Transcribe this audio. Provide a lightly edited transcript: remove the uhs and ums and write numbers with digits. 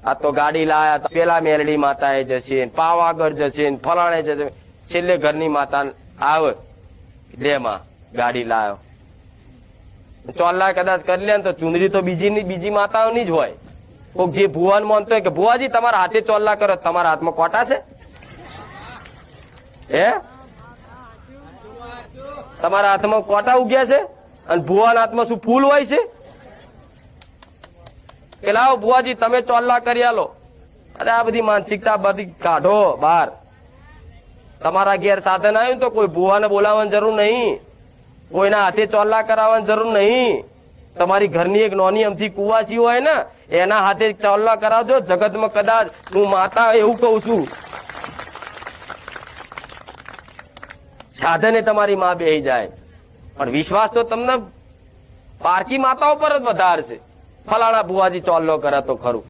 આ તો ગાડી લાયા, પેલા મેરડી માતા એ જશે, પાવાગઢ જશે, ફલાણે જશે, છેલ્લે ઘરની માતા આવે લે માં ગાડી લાયો. ચોલ્લા કદાચ કરી લે ને તો ચુંદડી તો બીજી માતાઓની જ હોય. કોક જે ભુવન માનતો હોય કે ભુવાજી તમારા હાથે ચોલ્લા કરો, તમારા હાથમાં કોટા છે? હે, તમારા હાથમાં કોટા ઉગ્યા છે? અને ભુવાના હાથમાં શું ફૂલ હોય છે? કે લાવો ભુવાજી તમે ચોલ્લા કરી આલો. અરે આ બધી માનસિકતા બધી કાઢો બહાર. તમારા ઘેર સાધન આવ્યું તો કોઈ ભુવાને બોલાવવાની જરૂર નહીં, કોઈના હાથે ચોલ્લા કરાવવાની જરૂર નહીં. તમારી ઘરની એક નોની અમથી કુવાસી હોય ને એના હાથે ચોલ્લા કરાવજો. જગતમાં કદાચ હું માતા એવું કઉ છું, સાધને તમારી માં બેહી જાય, પણ વિશ્વાસ તો તમને પારકી માતાઓ પર જ વધારે છે. ફલાણા ભુવાજી ચોલ્લો કરે તો ખરું.